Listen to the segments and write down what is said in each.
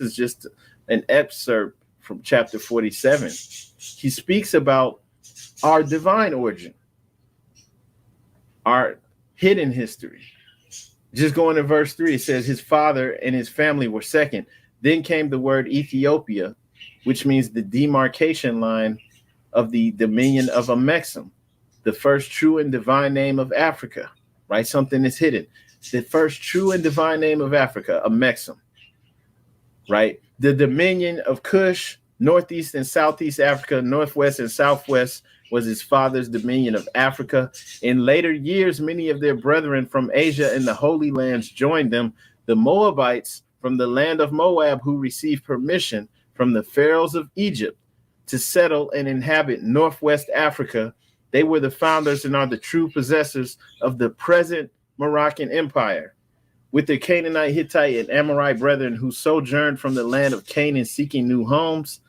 is just an excerpt from chapter 47. He speaks about our divine origin, our hidden history. Just going to verse 3, it says his father and his family were second. Then came the word Ethiopia, which means the demarcation line of the dominion of Amexem, the first true and divine name of Africa, right? Something is hidden. The first true and divine name of Africa, Amexem, right? The dominion of Cush, northeast and southeast Africa, northwest and southwest was his father's dominion of Africa. In later years, many of their brethren from Asia and the Holy Lands joined them. The Moabites from the land of Moab, who received permission from the pharaohs of Egypt to settle and inhabit northwest Africa. They were the founders and are the true possessors of the present Moroccan Empire. With the Canaanite, Hittite, and Amorite brethren who sojourned from the land of Canaan seeking new homes,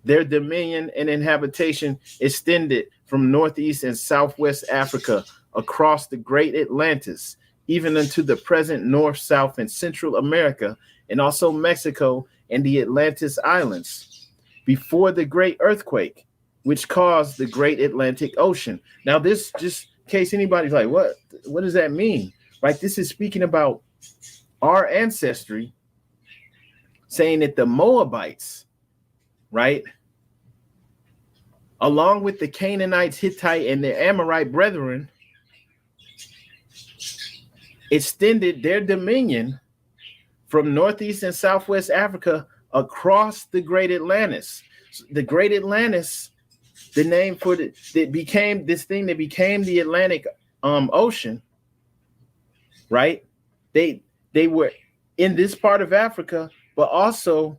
their dominion and inhabitation extended from northeast and southwest Africa across the great Atlantis, even unto the present North, South, and Central America, and also Mexico and the Atlantis Islands, before the great earthquake, which caused the great Atlantic Ocean. Now, this, just in case anybody's like, what does that mean? Right? This is speaking about our ancestry, saying that the Moabites, right, along with the Canaanites, Hittite, and the Amorite brethren, extended their dominion from northeast and southwest Africa across the great Atlantis. The great Atlantis, the name for that became this thing that became the Atlantic Ocean, right? They were in this part of Africa, but also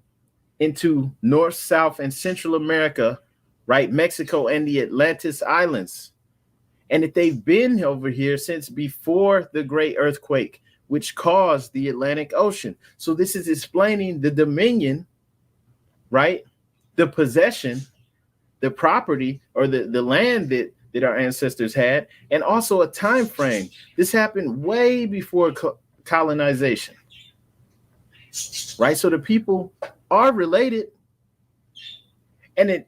into North, South, and Central America, right? Mexico and the Atlantis Islands. And that they've been over here since before the great earthquake, which caused the Atlantic Ocean. So this is explaining the dominion, right? The possession, the property, or the land that our ancestors had, and also a time frame. This happened way before colonization, right? So the people are related, and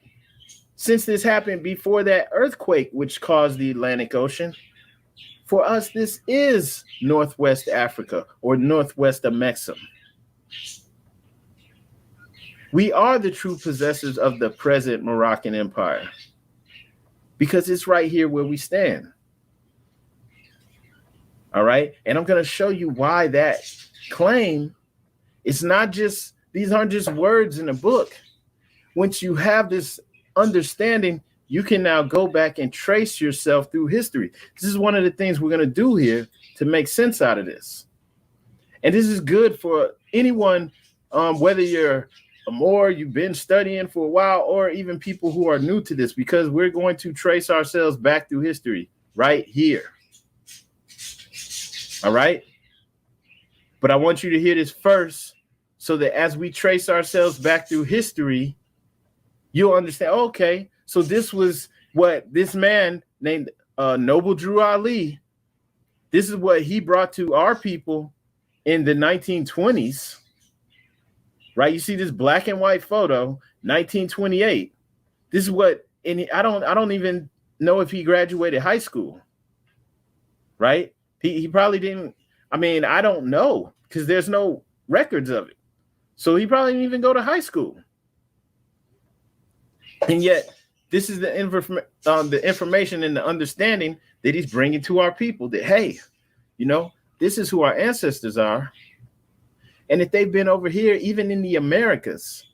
since this happened before that earthquake, which caused the Atlantic Ocean, for us, this is Northwest Africa or Northwest Amexem. We are the true possessors of the present Moroccan Empire because it's right here where we stand. All right. And I'm going to show you why that claim is not just, these aren't just words in a book. Once you have this understanding, you can now go back and trace yourself through history. This is one of the things we're going to do here to make sense out of this. And this is good for anyone, whether you're you've been studying for a while, or even people who are new to this, because we're going to trace ourselves back through history right here. All right. But I want you to hear this first so that as we trace ourselves back through history, you'll understand, okay, so this was what this man named Noble Drew Ali, this is what he brought to our people in the 1920s, right? You see this black and white photo, 1928. This is what, and I don't even know if he graduated high school, right? He probably didn't. I mean, I don't know because there's no records of it. So he probably didn't even go to high school. And yet, this is the information and the understanding that he's bringing to our people that, hey, you know, this is who our ancestors are. And that they've been over here, even in the Americas,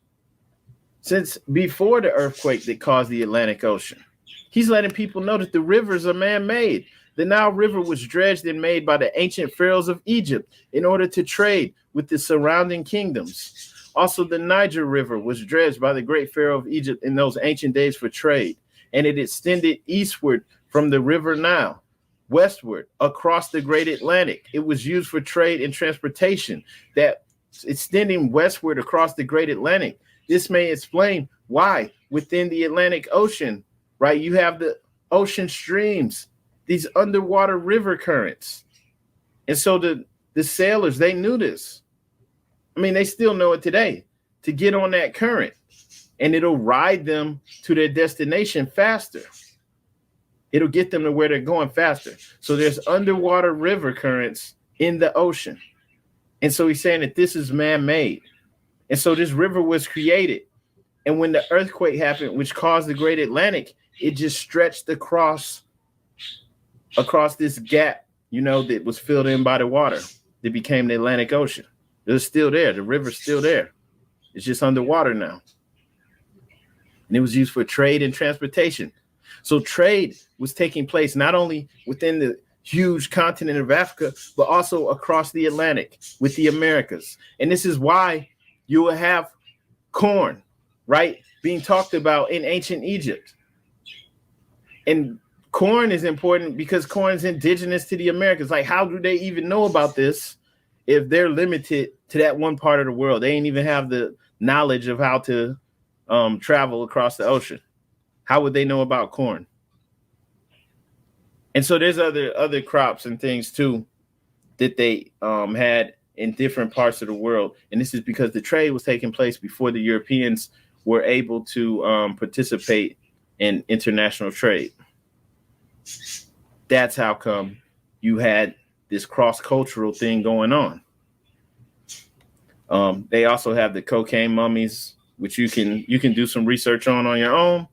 since before the earthquake that caused the Atlantic Ocean. He's letting people know that the rivers are man-made. The Nile River was dredged and made by the ancient pharaohs of Egypt in order to trade with the surrounding kingdoms. Also, the Niger River was dredged by the great pharaoh of Egypt in those ancient days for trade, and it extended eastward from the river Nile, westward across the great Atlantic. It was used for trade and transportation, that extending westward across the great Atlantic. This may explain why within the Atlantic Ocean, right, you have the ocean streams, these underwater river currents. And so the sailors, they knew this. I mean, they still know it today. to get on that current, and it'll ride them to their destination faster. It'll get them to where they're going faster. So there's underwater river currents in the ocean. And so he's saying that this is man-made. And so this river was created. And when the earthquake happened, which caused the Great Atlantic, it just stretched across this gap, that was filled in by the water. That became the Atlantic Ocean. It was still there. The river's still there. It's just underwater now. And it was used for trade and transportation. So trade was taking place not only within the huge continent of Africa, but also across the Atlantic with the Americas. And this is why you will have corn, right, being talked about in ancient Egypt. And corn is important because corn is indigenous to the Americas. Like, how do they even know about this if they're limited to that one part of the world? They ain't even have the knowledge of how to travel across the ocean. How would they know about corn? And so there's other crops and things too that they had in different parts of the world. And this is because the trade was taking place before the Europeans were able to participate in international trade. That's how come you had this cross-cultural thing going on. They also have the cocaine mummies, which you can do some research on your own.